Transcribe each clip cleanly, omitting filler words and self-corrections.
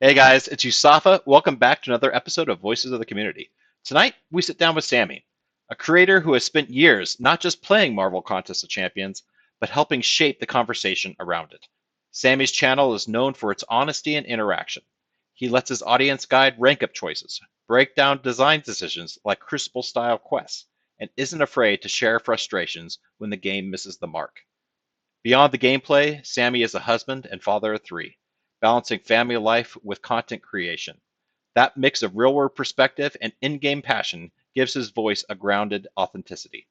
Hey guys, it's Yusafa. Welcome back to another episode of Voices of the Community. Tonight, we sit down with Sammy, a creator who has spent years not just playing Marvel Contest of Champions, but helping shape the conversation around it. Sammy's channel is known for its honesty and interaction. He lets his audience guide rank up choices, break down design decisions like Crucible style quests, and isn't afraid to share frustrations when the game misses the mark. Beyond the gameplay, Sammy is a husband and father of three, balancing family life with content creation. That mix of real world perspective and in game passion gives his voice a grounded authenticity.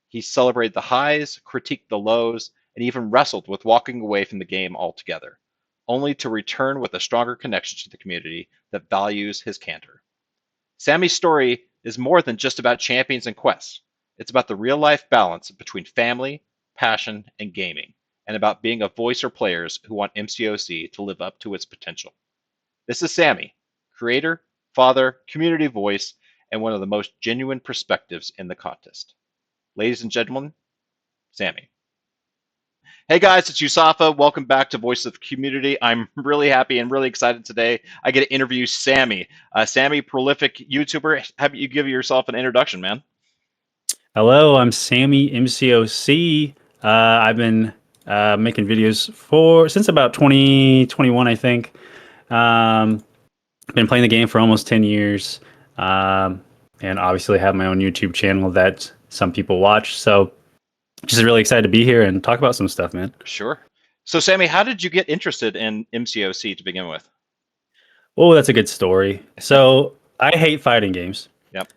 He celebrated the highs, critiqued the lows, and even wrestled with walking away from the game altogether, only to return with a stronger connection to the community that values his candor. Sammy's story is more than just about champions and quests. It's about the real life balance between family, passion, and gaming, and about being a voice for players who want MCOC to live up to its potential. This is Sammy, creator, father, community voice, and one of the most genuine perspectives in the contest. Ladies and gentlemen, Sammy. Hey guys, it's Yusafa. Welcome back to Voice of the Community. I'm really happy and really excited today. I get to interview Sammy. Sammy, prolific YouTuber. Have you give yourself an introduction, man? Hello, I'm Sammy MCOC. I've been making videos for since about 2021, I think. Been playing the game for almost 10 years, and obviously have my own YouTube channel that some people watch. So just really excited to be here and talk about some stuff, man. Sure. So, Sammy, how did you get interested in MCOC to begin with? Oh, that's a good story. So I hate fighting games. Yep.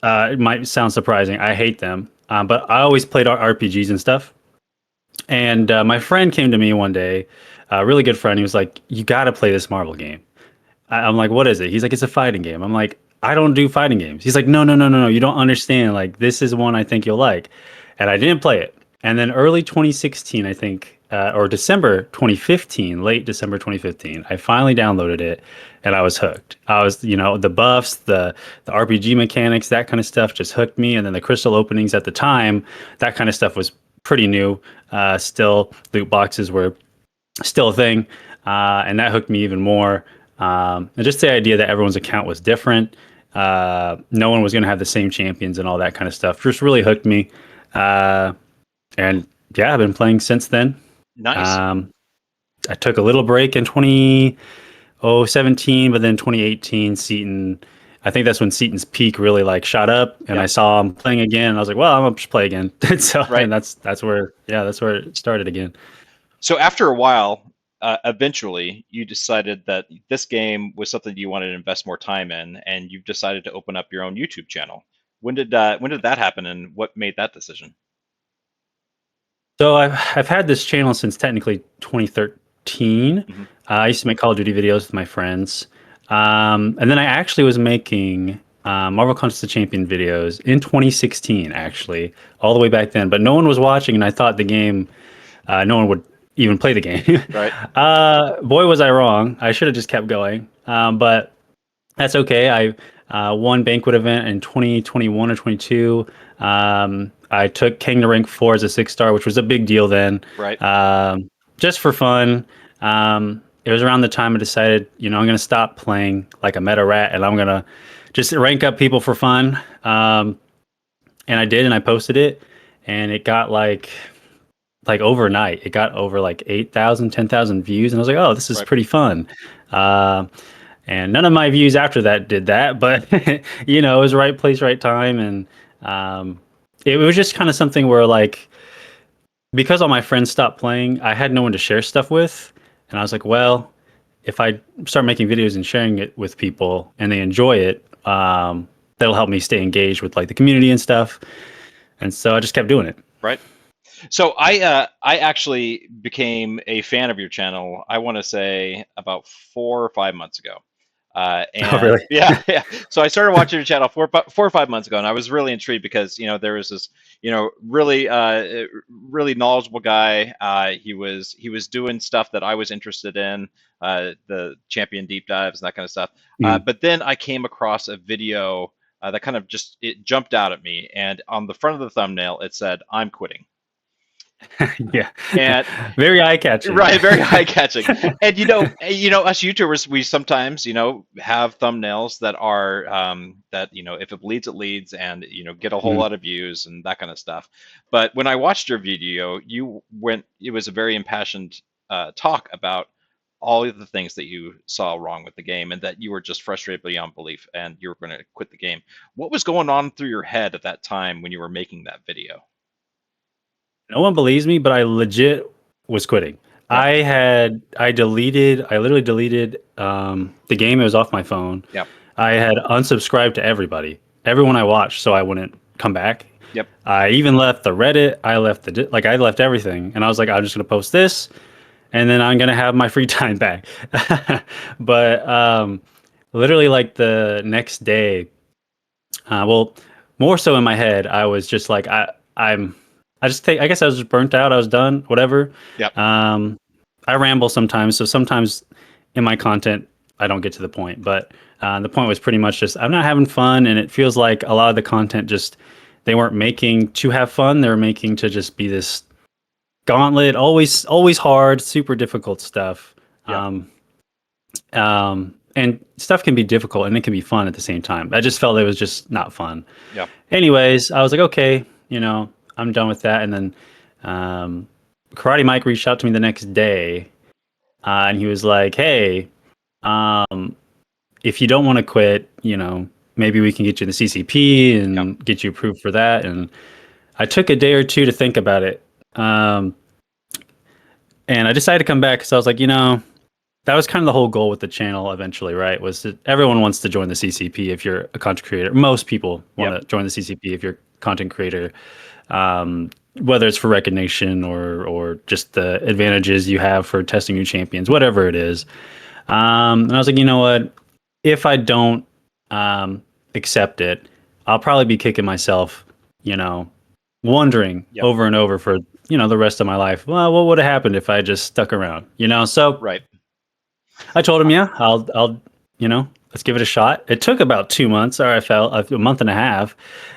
It might sound surprising. I hate them, but I always played RPGs and stuff. And my friend came to me one day, a really good friend. He was like, "You got to play this Marvel game." I'm like, "What is it?" He's like, "It's a fighting game." I'm like, "I don't do fighting games." He's like, "No, no, no, no, no. You don't understand. Like, this is one I think you'll like." And I didn't play it. And then early 2016, I think, or December 2015, late December 2015, I finally downloaded it, and I was hooked. I was, the buffs, the RPG mechanics, that kind of stuff just hooked me. And then the crystal openings at the time, that kind of stuff was pretty new. Still, loot boxes were still a thing, and that hooked me even more. And just the idea that everyone's account was different, no one was going to have the same champions and all that kind of stuff, just really hooked me. Uh, and yeah, I've been playing since then. Nice. Um, I took a little break in 2017, but then 2018, Seaton. I think that's when Seaton's peak really like shot up, and I Yep. saw him playing again. And I was like, well, I'm gonna just play again. So, Right. and that's where it started again. So, after a while, eventually, you decided that this game was something you wanted to invest more time in, and you've decided to open up your own YouTube channel. When did that happen, and what made that decision? So I've had this channel since technically 2013. Hmm. I used to make Call of Duty videos with my friends, and then I actually was making Marvel Contest of Champion videos in 2016, actually, all the way back then. But no one was watching, and I thought the game, no one would even play the game. Right. Boy, was I wrong. I should have just kept going, but that's okay. I won banquet event in 2021 or 22. I took King to rank 4 as a 6 star, which was a big deal then, Right. just for fun. It was around the time I decided, I'm going to stop playing like a meta rat and I'm going to just rank up people for fun. And I did, and I posted it, and it got like overnight, it got over like 8,000, 10,000 views, and I was like, oh, this is Right. pretty fun. Uh, and none of my views after that did that, but it was right place, right time, and um, it was just kind of something where like because all my friends stopped playing, I had no one to share stuff with, and I was like, well, if I start making videos and sharing it with people and they enjoy it, that'll help me stay engaged with like the community and stuff. And so I just kept doing it. Right. So I actually became a fan of your channel. I want to say about 4 or 5 months ago. Oh, And really? yeah, yeah. So I started watching your channel 4 or 5 months ago, and I was really intrigued because there was this really really knowledgeable guy. He was doing stuff that I was interested in, the champion deep dives and that kind of stuff. Mm. But then I came across a video that kind of just it jumped out at me, and on the front of the thumbnail it said, "I'm quitting." Yeah. And Very eye-catching. right, very eye catching. And us YouTubers, we sometimes, have thumbnails that are that if it bleeds, it leads, and get a whole Mhm. lot of views and that kind of stuff. But when I watched your video, it was a very impassioned talk about all of the things that you saw wrong with the game and that you were just frustrated beyond belief and you were going to quit the game. What was going on through your head at that time when you were making that video? No one believes me, but I legit was quitting. Yep, I literally deleted the game. It was off my phone. yep, I had unsubscribed to everyone I watched, so I wouldn't come back. yep, I even left the Reddit. I left I left everything, and I was like, I'm just gonna post this, and then I'm gonna have my free time back. But literally, like the next day, well, more so in my head, I was just like, I'm, I just take, I guess I was just burnt out. I was done, whatever. yep, Um, I ramble sometimes. So sometimes in my content, I don't get to the point, but the point was pretty much just, I'm not having fun. And it feels like a lot of the content just, they weren't making to have fun. They were making to just be this gauntlet, always hard, super difficult stuff. yep, And stuff can be difficult and it can be fun at the same time. I just felt it was just not fun. yep, Anyways, I was like, okay, I'm done with that. And then Karate Mike reached out to me the next day, and he was like, hey, um, if you don't want to quit, maybe we can get you the CCP yep. and get you approved for that. And I took a day or two to think about it. Um, and I decided to come back because I was like, that was kind of the whole goal with the channel eventually, right? Was that everyone wants to join the CCP if you're a content creator. Most people want Yep. to join the CCP if you're a content creator, whether it's for recognition or just the advantages you have for testing new champions, whatever it is. And I was like, you know what? If I don't accept it, I'll probably be kicking myself, wondering Yep. over and over for the rest of my life. Well, what would have happened if I just stuck around? So Right. I told him, yeah, let's give it a shot. It took about 2 months, or I felt a month and a half,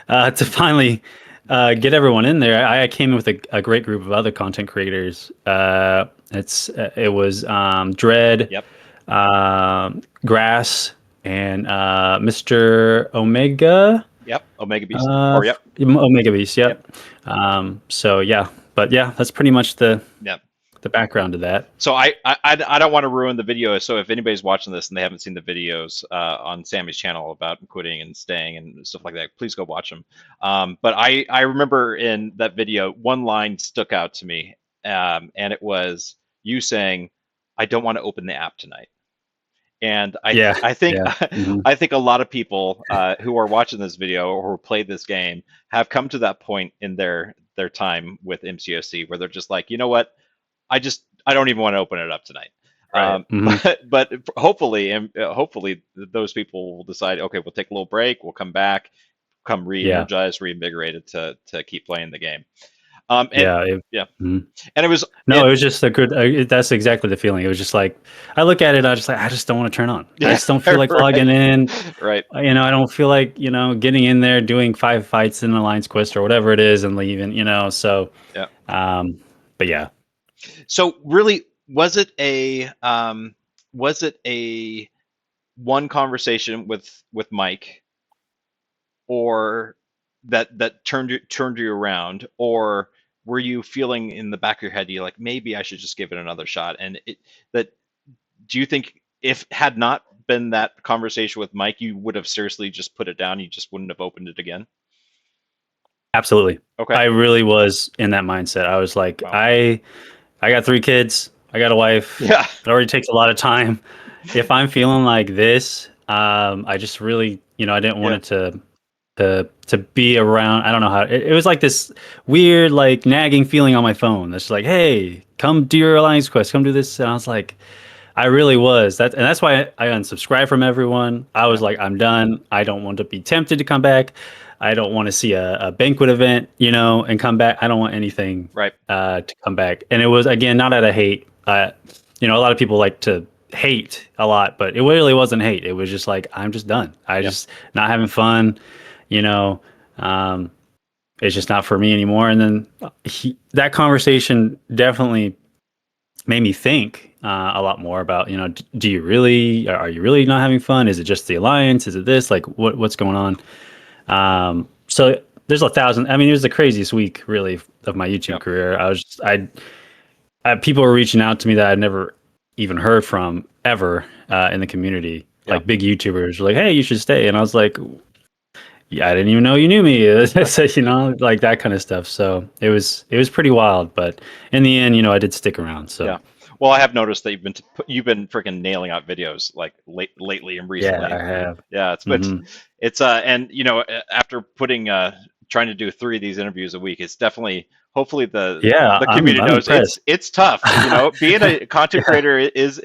to finally get everyone in there. I came in with a great group of other content creators. It was Dread, Yep. Grass, and Mr. Omega. Yep. Omega Beast. Or yep. Omega Beast. Yep. Yep. So yeah, but yeah, that's pretty much Yep. the background to that. So I don't want to ruin the video. So if anybody's watching this and they haven't seen the videos on Sammy's channel about quitting and staying and stuff like that, please go watch them. But I remember in that video one line stuck out to me, and it was you saying, "I don't want to open the app tonight." And Yeah. I think Yeah. Mhm. I think a lot of people who are watching this video or who played this game have come to that point in their time with MCOC where they're just like, you know what, I don't even want to open it up tonight. Right. Mhm. But hopefully, and hopefully those people will decide, okay, we'll take a little break, we'll come back, come Yeah. re-energized, reinvigorated to keep playing the game. And Yeah. yeah, Mhm. and it was No, it was just a good. That's exactly the feeling. It was just like I look at it. I just don't want to turn on. I yeah, just don't feel like right, logging in. right. I don't feel like getting in there, doing 5 fights in Alliance Quest or whatever it is, and leaving. So, Yeah. um, but yeah, So really, was it a one conversation with Mike, or that turned you around, or were you feeling in the back of your head, you're like, maybe I should just give it another shot? And that do you think if had not been that conversation with Mike, you would have seriously just put it down? You just wouldn't have opened it again? absolutely. Okay. I really was in that mindset. I was like, Wow. I got 3 kids. I got a wife. Yeah. It already takes a lot of time. If I'm feeling like this, I just really, I didn't want Yeah. it to be around. I don't know how it was like this weird, like nagging feeling on my phone. That's like, hey, come do your Alliance Quest, come do this. And I was like, I really was and that's why I unsubscribed from everyone. I was Yeah. like, I'm done. I don't want to be tempted to come back. I don't want to see a banquet event, and come back. I don't want anything Right. to come back. And it was again not out of hate. A lot of people like to hate a lot, but it really wasn't hate. It was just like I'm just done. I Yeah. just not having fun, you know. Um, it's just not for me anymore. And then that conversation definitely made me think a lot more about, do you really, are you really not having fun? Is it just the alliance? Is it this? Like, what's going on? So there's a thousand. I mean, it was the craziest week, really, of my YouTube Yep. career. People were reaching out to me that I'd never even heard from ever in the community. Yeah. Like big YouTubers were like, "Hey, you should stay," and I was like, "Yeah, I didn't even know you knew me." So, like that kind of stuff. So it was pretty wild, but in the end, I did stick around. So Yeah. Well, I have noticed that you've been freaking nailing out videos like lately and yeah, recently. I have. Yeah, Hmm. it's and after putting trying to do 3 of these interviews a week, it's definitely hopefully the Yeah, the I'm community I'm knows impressed. it's tough. Being a content creator is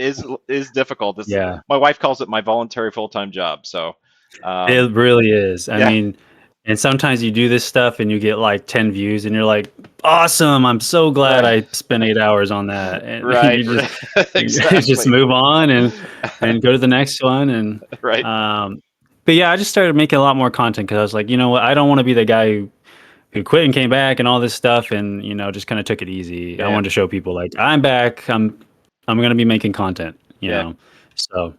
difficult. Yeah. My wife calls it my voluntary full-time job. So, It really is. I yeah, mean, and sometimes you do this stuff and you get like 10 views and you're like, awesome. I'm so glad right, I spent 8 hours on that. And right, you just exactly, move on and go to the next one. And, right, um, but yeah, I just started making a lot more content because I was like, you know what? I don't want to be the guy who quit and came back and all this stuff and, just kind of took it easy. I yeah, wanted to show people like, I'm back. I'm going to be making content, yeah. So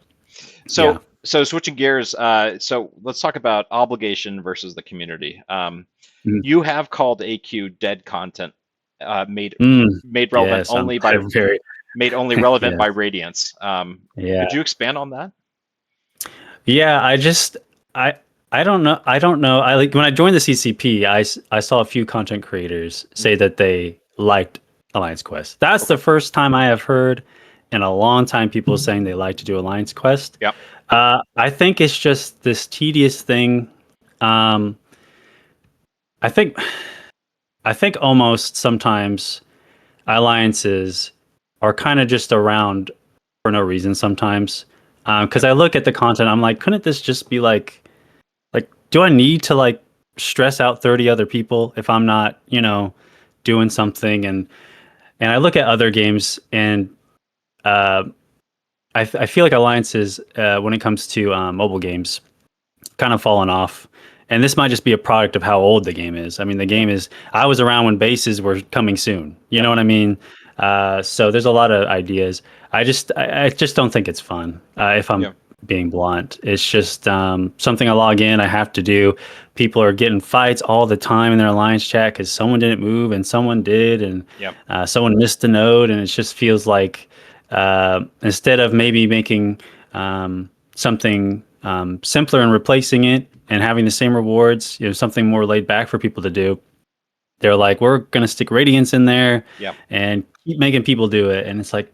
yeah. So switching gears, so let's talk about obligation versus the community. Mhm. You have called AQ dead content, uh, made Mm, made relevant yes. only by I'm very, made only relevant by yes. Radiance. Yeah. Could you expand on that? Yeah, I I don't know. I don't know. I like when I joined the CCP, I saw a few content creators Mm. say that they liked Alliance Quest. That's the Okay. first time I have heard in a long time people saying they like to do Alliance Quest. Yep. I think it's just this tedious thing. Um, I think I think almost sometimes alliances are kind of just around for no reason sometimes. Because Yep. I look at the content, I'm like, couldn't this just be like, do I need to like stress out 30 other people if I'm not, doing something? And I look at other games and uh, I feel like alliances when it comes to mobile games kind of fallen off. And this might just be a product of how old the game is. I mean, the game is, I was around when bases were coming soon. You Yep. know what I mean? So there's a lot of ideas. I just don't think it's fun. If I'm Yep. being blunt, it's just something I log in, I have to do. People are getting fights all the time in their alliance chat because someone didn't move and someone did, and Yep. someone missed a node, and it just feels like instead of maybe making something simpler and replacing it and having the same rewards, something more laid back for people to do. They're like, we're going to stick Radiance in there Yep. and keep making people do it. And it's like,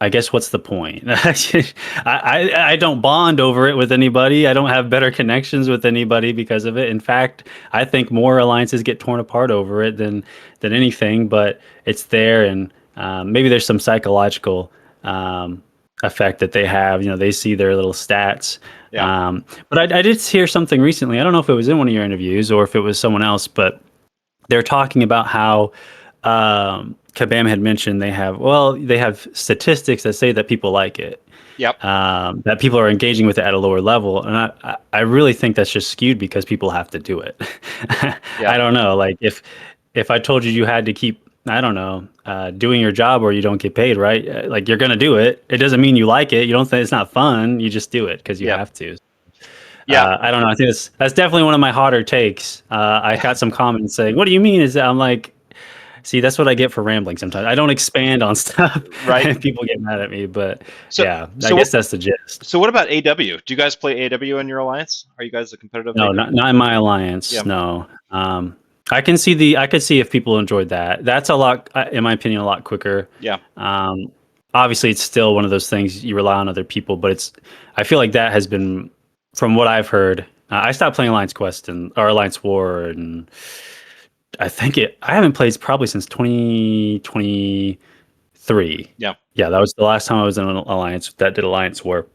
I guess what's the point? I don't bond over it with anybody. I don't have better connections with anybody because of it. In fact, I think more alliances get torn apart over it than anything. But it's there, and maybe there's some psychological effect that they have. They see their little stats. Yeah. But I did hear something recently. I don't know if it was in one of your interviews or if it was someone else, but they're talking about how Kabam had mentioned they have statistics that say that people like it, Yep. that people are engaging with it at a lower level, and I really think that's just skewed because people have to do it. Yeah. I don't know, like if I told you had to keep, I don't know, doing your job or you don't get paid, right? Like you're gonna do it. It doesn't mean you like it. You don't think it's not fun. You just do it because you Yep. have to. Yeah. I don't know. I think that's definitely one of my hotter takes. I got some comments saying, "What do you mean?" Is that I'm like, see, that's what I get for rambling sometimes. I don't expand on stuff, Right. and people get mad at me. But So yeah, I so what guess that's the gist. so what about AW? Do you guys play AW in your alliance? Are you guys a competitive No, AW? not in my alliance. Yeah. No. I could see if people enjoyed that. That's a lot, in my opinion, a lot quicker. Yeah. Um, Obviously, it's still one of those things you rely on other people, but I feel like that has been, from what I've heard. I stopped playing Alliance Quest or Alliance War, and I haven't played probably since 2023. Yeah. Yeah, that was the last time I was in an alliance that did Alliance War,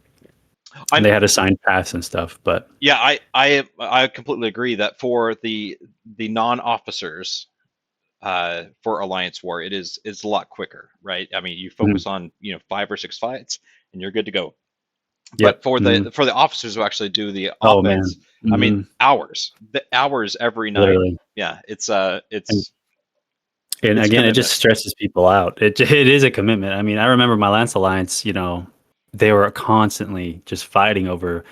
and I'm they had assigned paths and stuff. But Yeah, I completely agree that for the non-officers for Alliance War, it's a lot quicker, right? I mean, you mhm, focus on 5 or 6 fights and you're good to go. But yep. for Mhm. the officers who actually do the Oh man, offense, I mean, hmm the hours every night. literally. Yeah, And and it's a again, it just commitment. stresses people out. It is a commitment. I mean, I remember my Lance Alliance, they were constantly just fighting over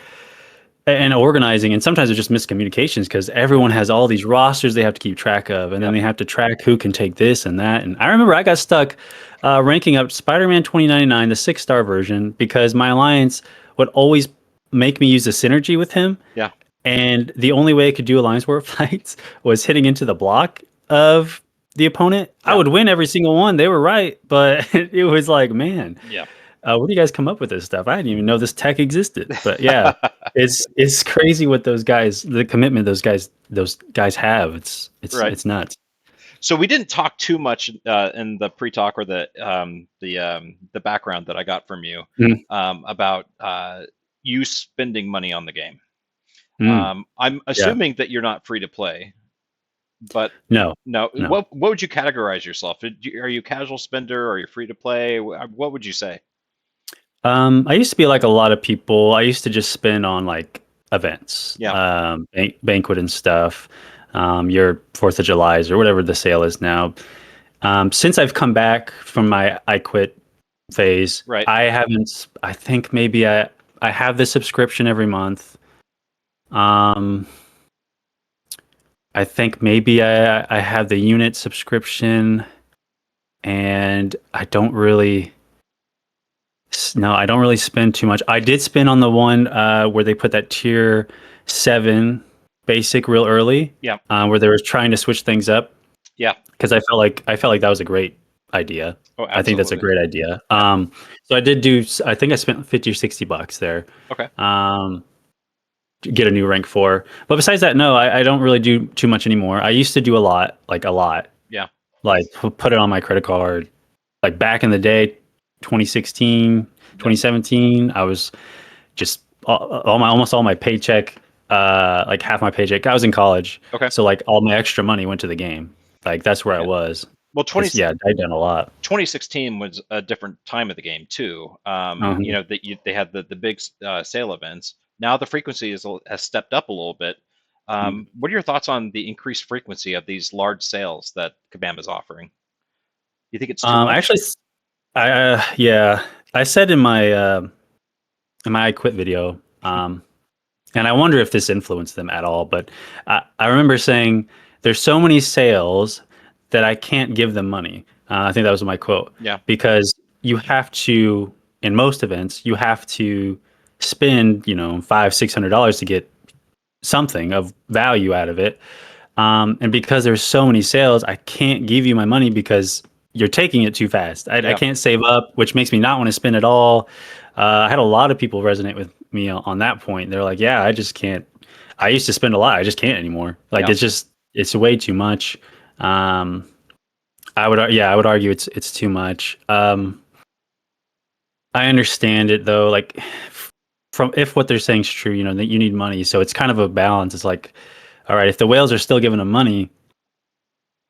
and organizing, and sometimes it's just miscommunications because everyone has all these rosters they have to keep track of, and then Yep. they have to track who can take this and that. And I remember I got stuck ranking up Spider-Man 2099, the 6-star version, because my alliance would always make me use a synergy with him, Yeah. and the only way I could do alliance war fights was hitting into the block of the opponent. I Yeah. would win every single one. They were right, but it was like, man, Yeah. where do you guys come up with this stuff? I didn't even know this tech existed. But yeah, it's crazy what those guys, the commitment those guys have. Right. It's nuts. So we didn't talk too much in the pre-talk or the background that I got from you Mm, about you spending money on the game. mm, I'm yeah, assuming that you're not free to play, but no, no. no. What would you categorize yourself? Are you a casual spender? Are you free to play? What would you say? I used to be like a lot of people. I used to just spend on like events, Yeah. banquet and stuff. Your Fourth of July's or whatever the sale is now. Since I've come back from my I quit phase, Right. I haven't. I think maybe I have the subscription every month. Um, I think maybe I have the unit subscription, and I don't really spend too much. I did spend on the one where they put that tier 7 basic real early, Yeah. where they were trying to switch things up Yeah. because I felt like that was a great idea. Oh, I think that's a absolutely. great idea. Yeah. So I did do. I think I spent 50 or $60 there. Okay. Um, to get a new rank 4. But besides that, no, I don't really do too much anymore. I used to do a lot, like a lot, Yeah. like put it on my credit card. Like back in the day, 2016, Yep. 2017, I was just almost all my paycheck, like half my paycheck. I was in college, Okay. so like all my extra money went to the game. Like that's where I Yeah. was. Well, Yeah, I done a lot. 2016 was a different time of the game too. Uh-huh. That they had the big sale events. Now the frequency has stepped up a little bit. What are your thoughts on the increased frequency of these large sales that Kabam is offering? You think it's too much? Actually, yeah, I said in my I quit video, and I wonder if this influenced them at all. But I remember saying there's so many sales that I can't give them money. I think that was my quote, Yeah. because you have to, in most events, you have to spend, $500-$600 to get something of value out of it. And because there's so many sales, I can't give you my money because you're taking it too fast. I Yeah. can't save up, which makes me not want to spend it all. I had a lot of people resonate with me on that point. They're like, "Yeah, I just can't. I used to spend a lot. I just can't anymore. Like Yeah. it's way too much." Um, I would argue it's too much. I understand it though. Like from if what they're saying is true, that you need money, so it's kind of a balance. It's like, all right, if the whales are still giving them money,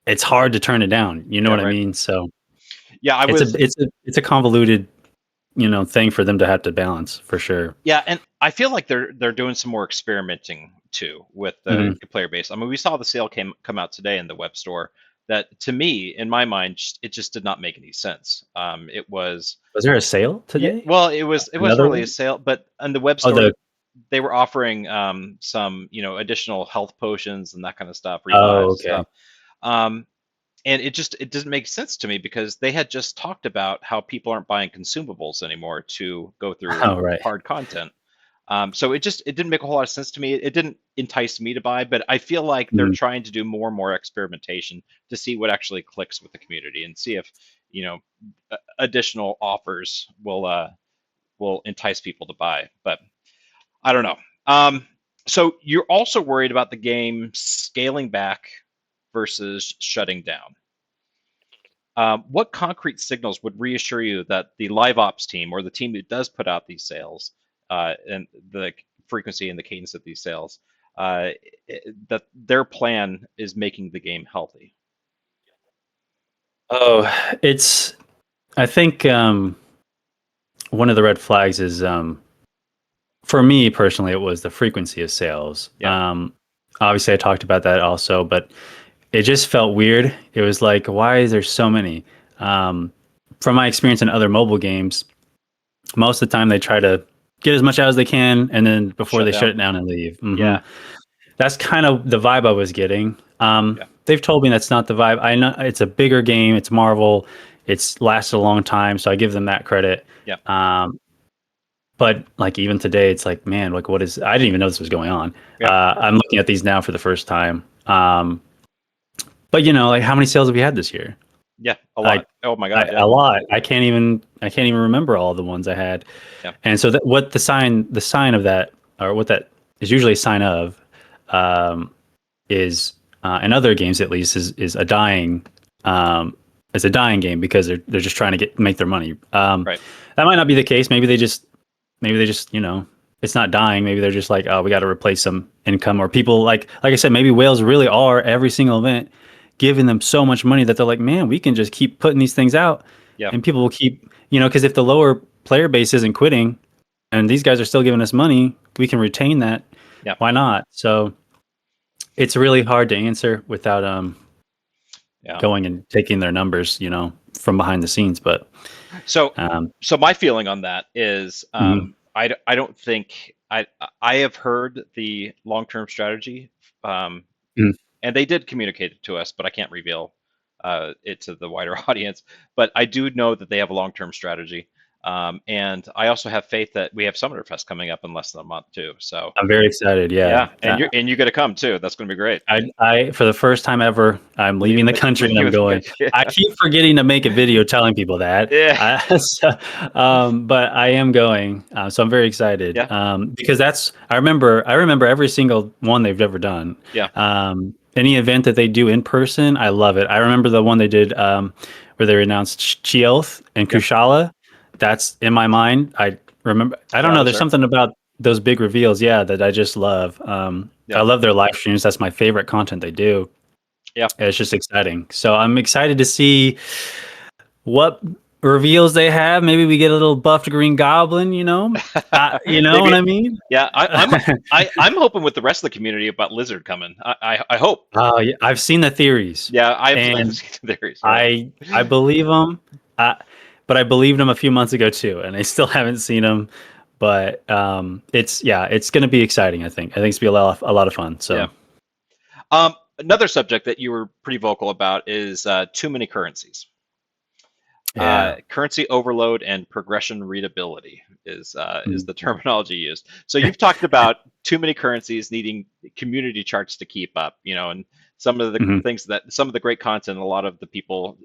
it's hard to turn it down. You know Yeah. what I Right. mean? So Yeah. I it's a was. it's a it's a convoluted, thing for them to have to balance for sure. Yeah, and I feel like they're doing some more experimenting too with the Hmm. player base. I mean, we saw the sale come out today in the web store. That to me, in my mind, it just did not make any sense. It was Was there a sale Yeah, today? well, it wasn't Another really a one? sale, but on the web Oh, store the they were offering some additional health potions and that kind of stuff, oh, revives okay. stuff. Um, and it doesn't make sense to me because they had just talked about how people aren't buying consumables anymore to go through Oh, right. hard content. So it didn't make a whole lot of sense to me. It didn't entice me to buy, but I feel like they're Mm. trying to do more and more experimentation to see what actually clicks with the community and see if you know additional offers will entice people to buy. But I don't know. So you're also worried about the game scaling back versus shutting down. What concrete signals would reassure you that the live ops team or the team that does put out these sales and the frequency and the cadence of these sales, uh, that their plan is making the game healthy? Oh, it's I think one of the red flags is for me personally, it was the frequency of sales. Yeah, Obviously, I talked about that also, but it just felt weird. It was like, why is there so many? Um, from my experience in other mobile games, most of the time they try to get as much out as they can, and then before Shut they shut down. it down and leave. Yeah. That's kind of the vibe I was getting. Yeah. They've told me that's not the vibe. I know it's a bigger game. It's Marvel. It's lasted a long time, so I give them that credit. Yeah. Um, but like even today, it's like, man, like what is? I didn't even know this was going on. Yeah. I'm looking at these now for the first time. But like how many sales have we had this year? Yeah. A I, lot. Oh my God. Yeah. a lot. I can't even remember all the ones I had. Yeah. And so that what the sign of that, or what that is usually a sign of, um, is in other games at least is a dying game because they're just trying to make their money. Right. That might not be the case. Maybe they just it's not dying. Maybe they're just like, oh, we got to replace some income, or people like I said, maybe whales really are every single event giving them so much money that they're like, man, we can just keep putting these things out, Yeah. and people will keep, because if the lower player base isn't quitting and these guys are still giving us money, we can retain that. Yeah. Why not? So it's really hard to answer without Yeah. going and taking their numbers, from behind the scenes. But So, um, so my feeling on that is, mhm, I don't think I have heard the long-term strategy, um, mhm. and they did communicate it to us, but I can't reveal it to the wider audience. But I do know that they have a long-term strategy, and I also have faith that we have Summoner Fest coming up in less than a month too. So I'm very excited. Yeah. yeah, and you're gonna come too. That's gonna be great. I for the first time ever, I'm leaving Leaving the country and leaving I'm the going. country. I keep forgetting to make a video telling people that. Yeah, But I am going, so I'm very excited. yeah, Because I remember every single one they've ever done. yeah, Any event that they do in person, I love it. I remember the one they did, where they announced Chioth and yeah. Kushala. That's in my mind. I remember. I don't Yeah, I know. was There's there. something about those big reveals, yeah, that I just love. I Yeah, love their live streams. That's my favorite content they do. yeah. And it's just exciting. So I'm excited to see what reveals they have. Maybe we get a little buffed Green Goblin. You know what Maybe. I mean? Yeah, I'm hoping with the rest of the community about Lizard coming. I hope. Oh, yeah, I've seen the theories, Yeah, I've and seen the theories. Right. I believe them. But I believed them a few months ago too, and I still haven't seen them. But it's going to be exciting. I think it's gonna be a lot of fun. Yeah. So Another subject that you were pretty vocal about is too many currencies. yeah. Currency overload and progression readability is Mm. the terminology used. So you've talked about too many currencies needing community charts to keep up, and some of the Mhm. things that some of the great content a lot of the people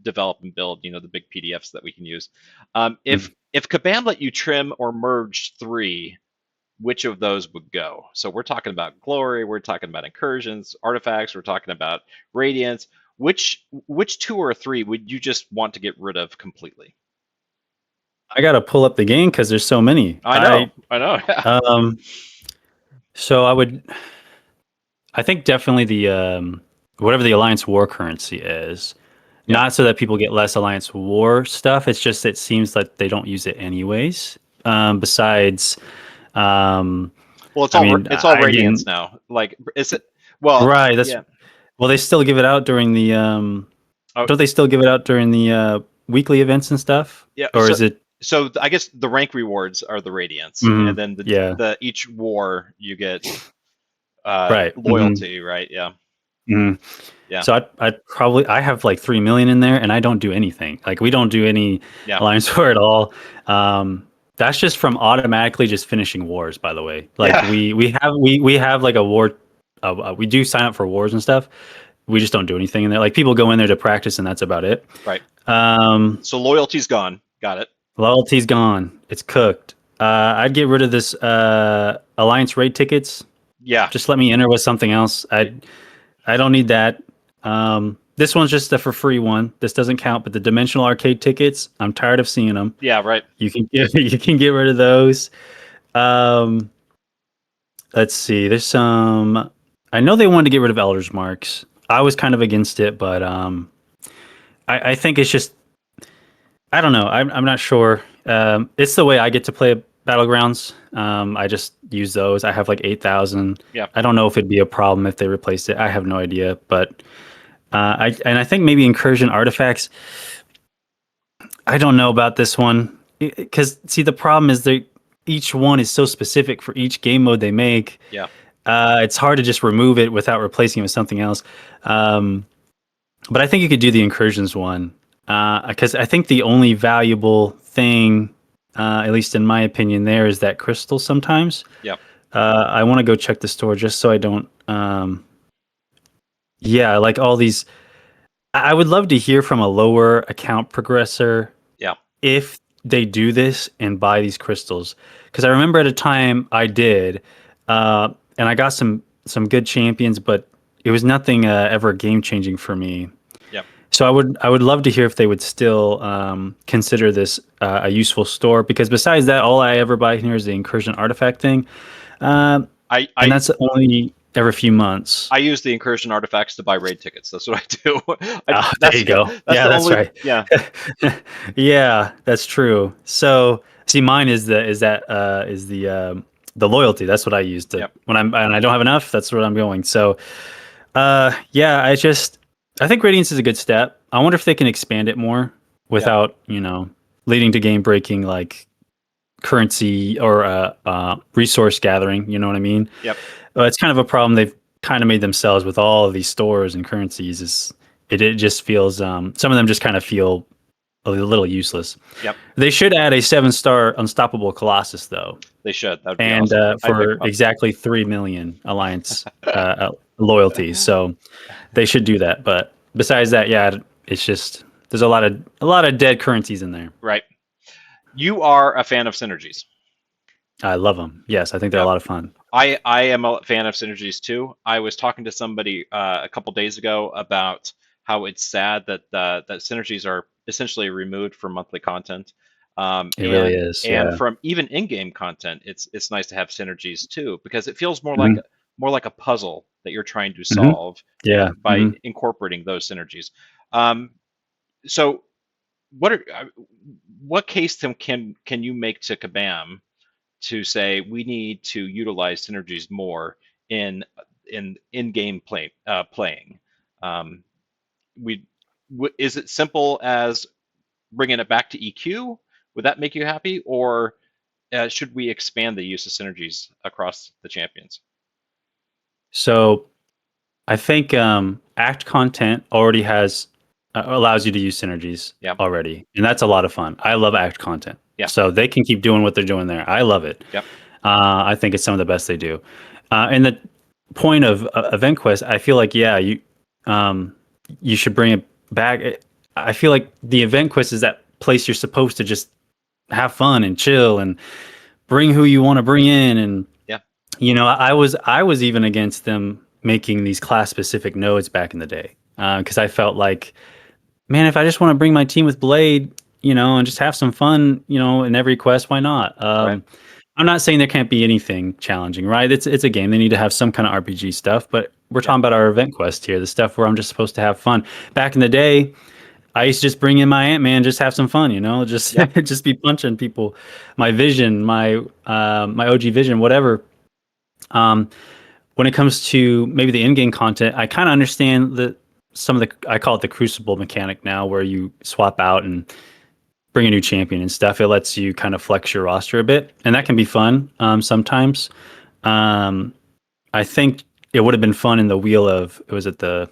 develop and build, the big PDFs that we can use. Mhm. If Kabam let you trim or merge three, which of those would go? So we're talking about glory, we're talking about incursions, artifacts, we're talking about radiance. Which two or three would you just want to get rid of completely? I got to pull up the game because there's so many. I know. Yeah, Um, so I think definitely the whatever the Alliance War currency is, yeah. not so that people get less Alliance War stuff. It's just it seems like they don't use it anyways. Besides, um, Well, I mean, it's all I radiance didn't. now. Like, is it? Well, Right. That's yeah. Well, they still give it out during the. Oh, Don't they still give it out during the weekly events and stuff, yeah. or is it? I guess the rank rewards are the radiance, and Mhm, then yeah. the each war you get Right. loyalty, right? Yeah, Mhm. yeah, So I have like 3 million in there, and I don't do anything. Like we don't do any yeah, Alliance War at all. That's just from automatically just finishing wars. By the way, like yeah. we have like a war. We do sign up for wars and stuff. We just don't do anything in there. Like people go in there to practice, and that's about it. Right. Um, So loyalty's gone. Got it. Loyalty's gone. It's cooked. I'd get rid of this Alliance raid tickets. Yeah, Just let me enter with something else. I don't need that. This one's just a for free one. This doesn't count, but the dimensional arcade tickets, I'm tired of seeing them. yeah, right. You can get rid of those. Um, let's see. There's some. I know they wanted to get rid of Elder's Marks. I was kind of against it, but I think it's just. I don't know. I'm not sure. It's the way I get to play battlegrounds. I just use those. I have like 8,000. Yeah. I don't know if it'd be a problem if they replaced it. I have no idea, but I think maybe incursion artifacts. I don't know about this one because see the problem is they each one is so specific for each game mode they make. Yeah. It's hard to just remove it without replacing it with something else. But I think you could do the incursions one because I think the only valuable thing, at least in my opinion, there is that crystal. Sometimes. Yep. I want to go check the store just so I don't. Yeah, like all these. I would love to hear from a lower account progressor. Yeah. If they do this and buy these crystals, because I remember at a time I did, and I got some good champions, but it was nothing ever game changing for me. Yep. So I would love to hear if they would still consider this a useful store, because besides that, all I ever buy here is the incursion artifact thing, and that's only every few months. I use the incursion artifacts to buy raid tickets. That's what I do. There you go. That's right. Yeah. Yeah, that's true. So see, mine is the loyalty. That's what I use to when I don't have enough. That's what I'm going. So yeah, I think Radiance is a good step. I wonder if they can expand it more without leading to game breaking like currency or resource gathering. You know what I mean? Yep. It's kind of a problem they've kind of made themselves with all of these stores and currencies. Is it just feels some of them just kind of feel a little useless. Yep. They should add a 7-star unstoppable Colossus though. They should. That'd be and awesome. For exactly 3 million alliance loyalty. So they should do that. But besides that, yeah, it's just there's a lot of dead currencies in there. Right. You are a fan of synergies. I love them. Yes, I think they're a lot of fun. I am a fan of synergies too. I was talking to somebody a couple days ago about how it's sad that that synergies are essentially removed from monthly content. It really is. And from even in-game content, it's nice to have synergies too, because it feels more like a puzzle that you're trying to solve. Yeah. By incorporating those synergies. So what case can you make to Kabam to say we need to utilize synergies more in game playing? Is it simple as bringing it back to EQ? Would that make you happy, or should we expand the use of synergies across the champions? So I think Act content already has allows you to use synergies already, and that's a lot of fun. I love Act content. Yeah. So they can keep doing what they're doing there. I love it. Yep. I think it's some of the best they do. And the point of Event Quest, I feel like you should bring it back. I feel like the Event Quest is that place you're supposed to just have fun and chill and bring who you want to bring in. And I was even against them making these class specific nodes back in the day because I felt like, man, if I just want to bring my team with Blade, and just have some fun, in every quest, why not? Right. I'm not saying there can't be anything challenging, right? It's a game. They need to have some kind of RPG stuff, but we're talking about our event quest here, the stuff where I'm just supposed to have fun. Back in the day, I used to just bring in my Ant-Man, just have some fun, just just be punching people. My vision, my OG vision, whatever. When it comes to maybe the in-game content, I kind of understand I call it the Crucible mechanic now, where you swap out and bring a new champion and stuff. It lets you kind of flex your roster a bit, and that can be fun sometimes. I think it would have been fun in the Wheel of the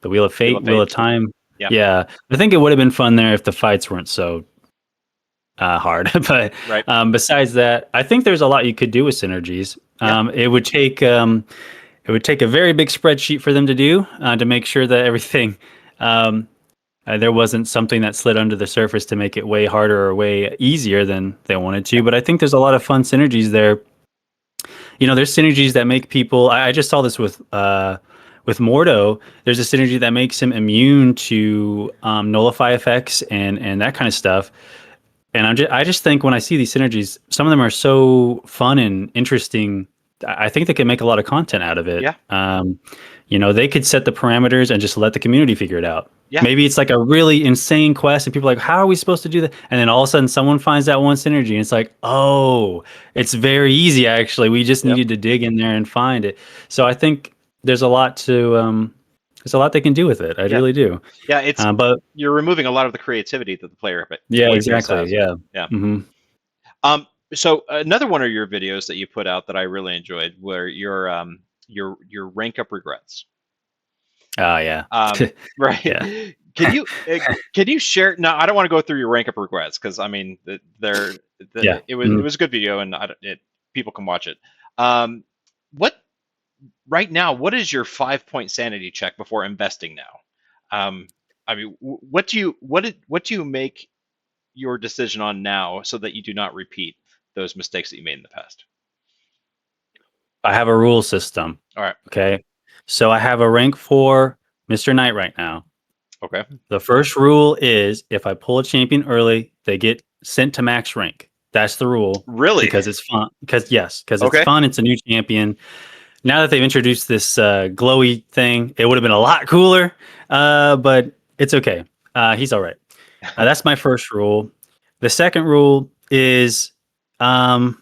Wheel of Fate, Wheel of Time. Yeah. I think it would have been fun there if the fights weren't so hard. But besides that, I think there's a lot you could do with synergies. It would take a very big spreadsheet for them to do to make sure that everything. There wasn't something that slid under the surface to make it way harder or way easier than they wanted to. But I think there's a lot of fun synergies there. There's synergies that make people. I just saw this with Mordo. There's a synergy that makes him immune to nullify effects and that kind of stuff. And I just think when I see these synergies, some of them are so fun and interesting. I think they could make a lot of content out of it. Yeah. They could set the parameters and just let the community figure it out. Yeah. Maybe it's like a really insane quest, and people are like, "How are we supposed to do that?" And then all of a sudden, someone finds that one synergy, and it's like, "Oh, it's very easy. Actually, we just Yep. needed to dig in there and find it." So I think there's a lot to there's a lot they can do with it. I Yeah. really do. Yeah. It's But you're removing a lot of the creativity that the yeah, player base exactly. has. Yeah. Yeah. Hmm. So another one of your videos that you put out that I really enjoyed were your rank up regrets. Oh yeah. Right. Yeah. Can you share? No, I don't want to go through your rank up regrets because I mean Yeah. it Mhm. was a good video and people can watch it. Um, what right now? What is your 5 point sanity check before investing now? I mean, what do you make your decision on now so that you do not repeat those mistakes that you made in the past? I have a rule system. All right. Okay. So I have a rank 4 Mr. Knight right now. Okay. The first rule is if I pull a champion early, they get sent to max rank. That's the rule Really? because it's fun. Because it's Okay. fun. It's a new champion. Now that they've introduced this glowy thing, it would have been a lot cooler. But it's okay. He's all right. That's my first rule. The second rule um,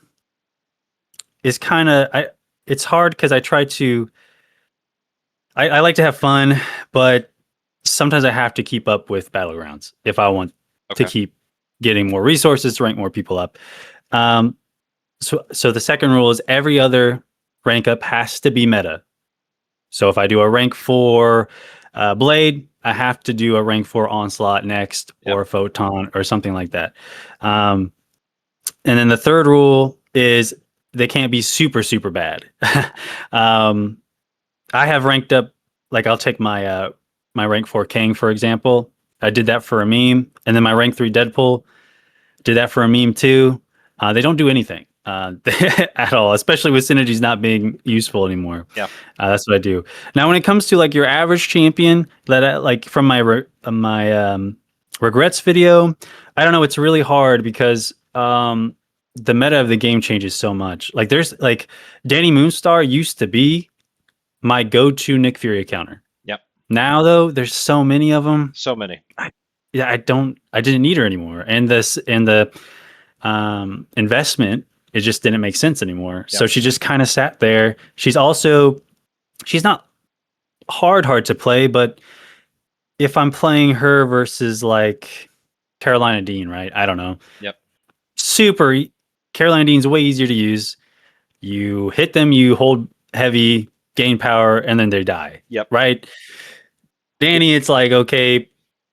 is kind of I. It's hard because I try to. I like to have fun, but sometimes I have to keep up with battlegrounds if I want to Okay. keep getting more resources to rank more people up. Um, so the second rule is every other rank up has to be meta. So if I do a rank 4 blade, I have to do a rank 4 onslaught next, Yep. or photon, or something like that. Um, and then the third rule is they can't be super bad. um, I have ranked up, like I'll take my rank 4 King, for example. I did that for a meme, and then my rank 3 Deadpool did that for a meme too. They don't do anything at all, especially with synergies not being useful anymore. Yeah. That's what I do. Now, when it comes to like your average champion, that like from my regrets video, I don't know. It's really hard because the meta of the game changes so much. Like there's like Danny Moonstar used to be my go-to Nick Fury counter. Yep. Now though, there's so many of them. So many. Yeah, I didn't need her anymore. And the investment, it just didn't make sense anymore. Yep. So she just kind of sat there. She's not hard to play, but if I'm playing her versus like Carolina Dean, right? I don't know. Yep. Super Carolina Dean's way easier to use. You hit them, you hold heavy, gain power, and then they die. Yep. Right? Danny, it's like, okay,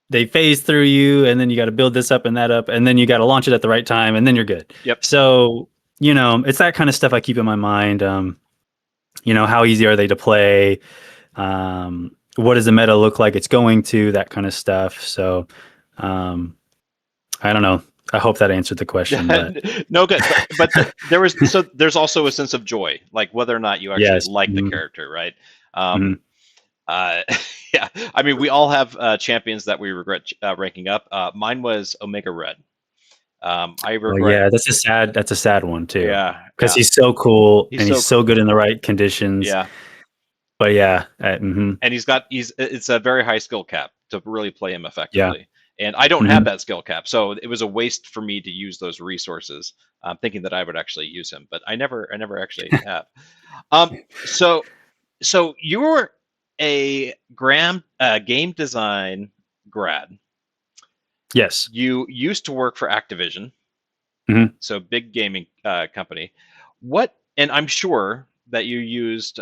they phase through you, and then you got to build this up and that up, and then you got to launch it at the right time, and then you're good. Yep. So, it's that kind of stuff I keep in my mind. How easy are they to play? What does the meta look like it's going to? That kind of stuff. So, I don't know. I hope that answered the question. But No, good. There's also a sense of joy, like whether or not you actually yes. like the Mhm. character, right? Mhm. Uh, yeah. I mean, we all have champions that we regret ranking up. Mine was Omega Red. I Well, regret. yeah, that's a sad one too, Yeah. because Yeah. he's so cool He's and so he's so cool. good in the right conditions. Yeah. But yeah, And it's a very high skill cap to really play him yeah. effectively. And I don't have Mhm. that skill cap, so it was a waste for me to use those resources, thinking that I would actually use him, but I never actually have. Um, so so you were a game design grad. Yes. You used to work for Activision, Mhm. so big gaming company. And I'm sure that you used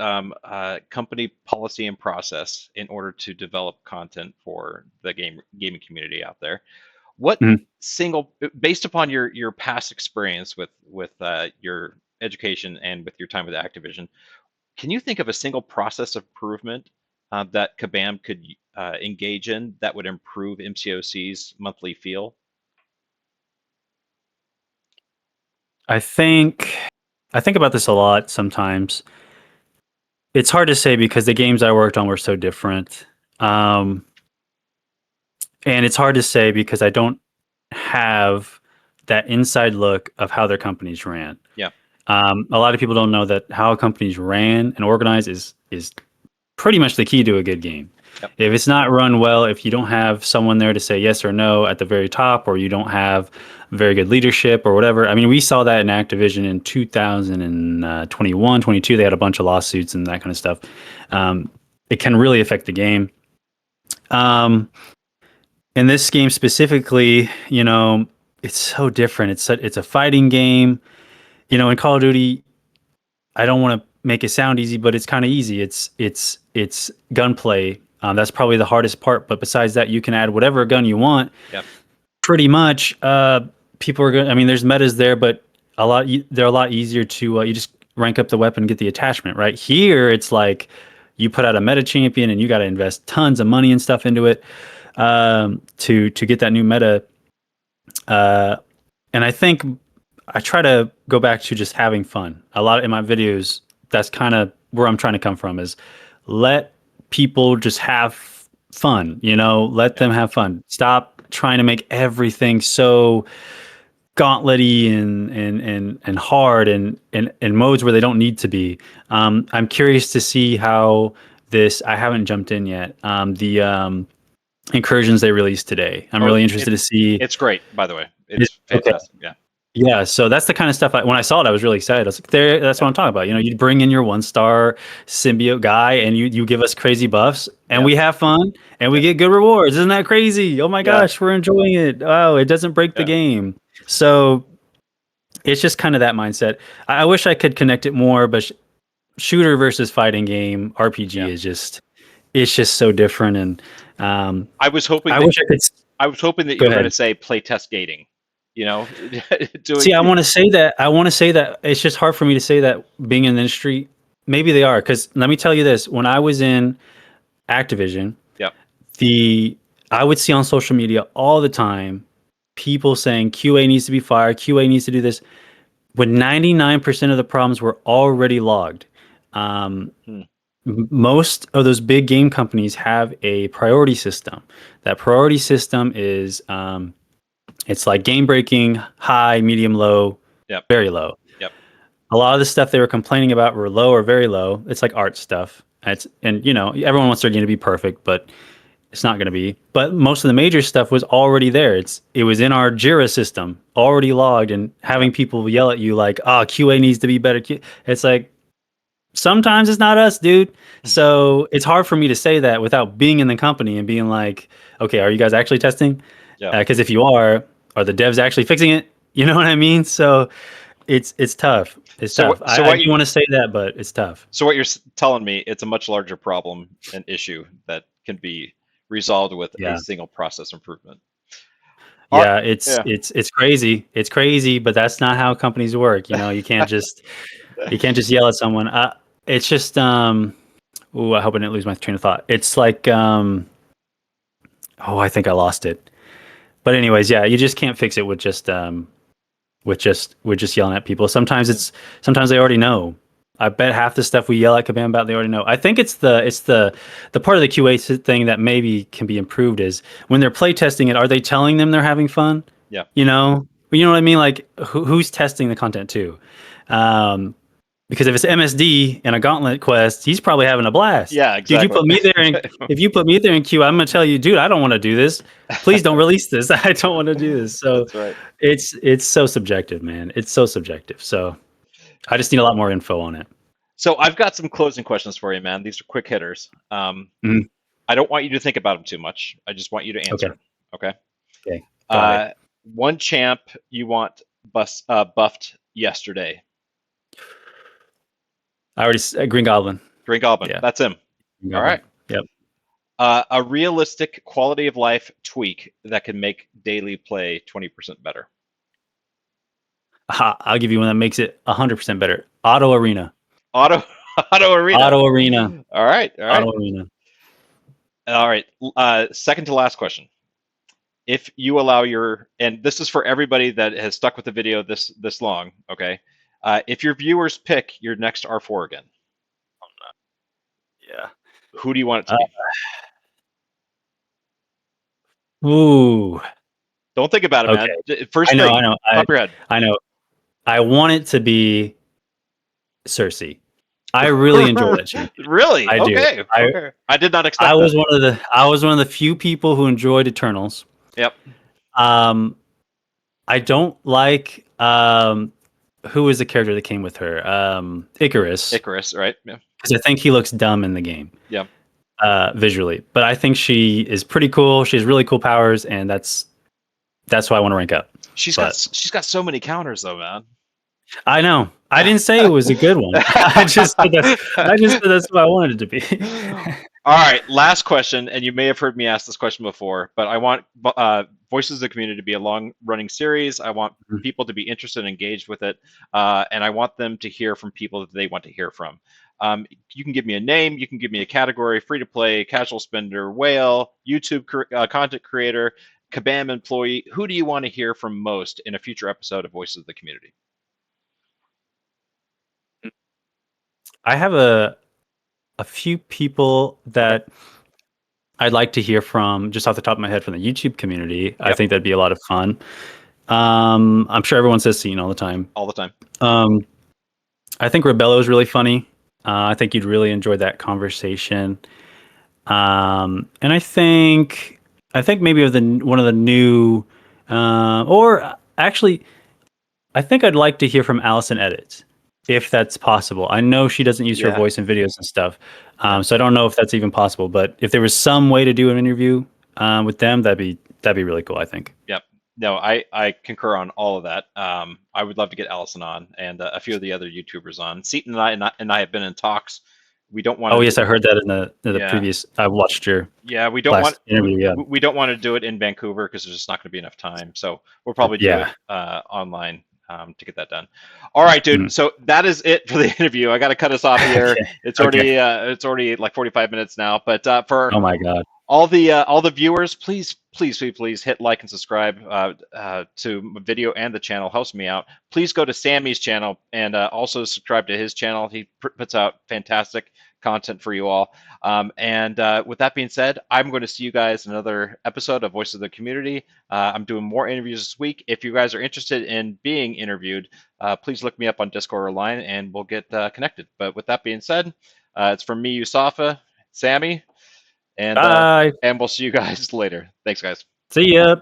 company policy and process in order to develop content for the gaming community out there. What Mhm. based upon your past experience with your education and with your time with Activision, can you think of a single process improvement that Kabam could engage in that would improve MCOC's monthly feel? I think I think about this a lot sometimes. It's hard to say because the games I worked on were so different. Um, and it's hard to say because I don't have that inside look of how their companies ran. Yeah. A lot of people don't know that how companies ran and organized is pretty much the key to a good game. Yep. If it's not run well, if you don't have someone there to say yes or no at the very top, or you don't have very good leadership or whatever. I mean, we saw that in Activision in 2021, 22. They had a bunch of lawsuits and that kind of stuff. It can really affect the game. In this game specifically, it's so different. It's a fighting game. In Call of Duty, I don't want to make it sound easy, but it's kind of easy. It's gunplay. That's probably the hardest part. But besides that, you can add whatever gun you want. Yep. Pretty much, people are going. I mean, there's metas there, but they're a lot easier to. You just rank up the weapon, and get the attachment. Right here, it's like you put out a meta champion, and you got to invest tons of money and stuff into it to get that new meta. And I think I try to go back to just having fun. A lot in my videos, that's kind of where I'm trying to come from, is let people just have fun, let them have fun. Stop trying to make everything so gauntlet-y and hard and modes where they don't need to be. I'm curious to see how I haven't jumped in yet. The incursions they released today. I'm really interested to see. It's great, by the way. It's fantastic. Okay. Yeah. Yeah, so that's the kind of stuff. When I saw it, I was really excited. I was like, that's what I'm talking about. You bring in your 1-star symbiote guy, and you give us crazy buffs, and we have fun, and we get good rewards. Isn't that crazy? Oh my gosh, we're enjoying it. Oh, it doesn't break the game. So it's just kind of that mindset. I wish I could connect it more, but shooter versus fighting game RPG is it's just so different. And I was hoping that you were going to say playtest gating. See, I want to say that it's just hard for me to say that being in the industry. Maybe they are, because let me tell you this: when I was in Activision, I would see on social media all the time people saying QA needs to be fired, QA needs to do this, when 99% of the problems were already logged. Most of those big game companies have a priority system. That priority system is it's like game breaking, high, medium, low, very low. Yep. A lot of the stuff they were complaining about were low or very low. It's like art stuff. Everyone wants their game to be perfect, but it's not going to be. But most of the major stuff was already there. It was in our Jira system, already logged, and having people yell at you like, QA needs to be better. It's like, sometimes it's not us, dude. So it's hard for me to say that without being in the company and being like, okay, are you guys actually testing? Because if you are the devs actually fixing it? You know what I mean? So it's tough. It's tough. I do want to say that, but it's tough. So what you're telling me, it's a much larger problem and issue that can be resolved with a single process improvement. Yeah, it's crazy. It's crazy, but that's not how companies work. You can't just yell at someone. It's just I hope I didn't lose my train of thought. It's like I think I lost it. But anyways, you just can't fix it with just yelling at people. Sometimes they already know. I bet half the stuff we yell at Kabam about, they already know. I think it's the part of the QA thing that maybe can be improved is when they're play testing it, are they telling them they're having fun? Yeah. You know what I mean? Like who's testing the content too? Because if it's MSD and a gauntlet quest, he's probably having a blast. Yeah, exactly. Dude, if you put me there in queue, I'm gonna tell you, dude, I don't want to do this. Please don't release this. I don't want to do this. So that's right. It's so subjective, man. It's so subjective. So I just need a lot more info on it. So I've got some closing questions for you, man. These are quick hitters. I don't want you to think about them too much. I just want you to answer them. Okay. Okay. One champ you want buffed yesterday. I already Green Goblin. Green Goblin. Yeah. That's him. All right. Yep. A realistic quality of life tweak that can make daily play 20% better. I'll give you one that makes it 100% better. Auto Arena. Auto Arena. Auto Arena. All right. Auto Arena. All right. Second to last question. If you allow and this is for everybody that has stuck with the video this long, okay? If your viewers pick your next R4 again, who do you want it to be? Ooh. Don't think about it, man. First thing, top your head. I know. I want it to be Cersei. I really enjoy that champion. Really? I do. Okay. Okay. I did not I expect that. was one of the few people who enjoyed Eternals. Yep. Um, I don't like who was the character that came with her? Icarus, Icarus, right? Yeah. because I think he looks dumb in the game Yeah. visually. But I think she is pretty cool. She has really cool powers, and that's why I want to rank up. But She's got so many counters though, man. I know. I didn't say it was a good one. I just said that's what I wanted it to be. All right, last question, and you may have heard me ask this question before, but I want Voices of the Community to be a long-running series. I want people to be interested and engaged with it, and I want them to hear from people that they want to hear from. You can give me a name, you can give me a category: free-to-play, casual spender, whale, YouTube content creator, Kabam employee. Who do you want to hear from most in a future episode of Voices of the Community? I have a few people that I'd like to hear from just off the top of my head from the YouTube community. Yep. I think that'd be a lot of fun. I'm sure everyone says Scene all the time. All the time. I think Rebello is really funny. I think you'd really enjoy that conversation. And I think maybe one of the new, or actually, I think I'd like to hear from Allison Edits, if that's possible. I know she doesn't use her voice in videos and stuff, so I don't know if that's even possible. But if there was some way to do an interview with them, that'd be really cool, I think. Yep. No, I concur on all of that. I would love to get Allison on and a few of the other YouTubers on. Seaton and I have been in talks. We don't want. Oh yes, I heard that in the previous. I watched your. Yeah, we don't want interview. Yeah, we don't want to do it in Vancouver because there's just not going to be enough time. So we'll probably do it online to get that done. All right, dude. So that is it for the interview. I got to cut us off here. It's already like 45 minutes now. But for oh my god, all the viewers, please hit like and subscribe to my video and the channel. Helps me out. Please go to Sammy's channel and also subscribe to his channel. He puts out fantastic content for you all. And with that being said, I'm going to see you guys in another episode of Voice of the Community. I'm doing more interviews this week. If you guys are interested in being interviewed, please look me up on Discord or Line and we'll get connected. But with that being said, it's from me, Yusafa, Sammy, and we'll see you guys later. Thanks, guys. See ya.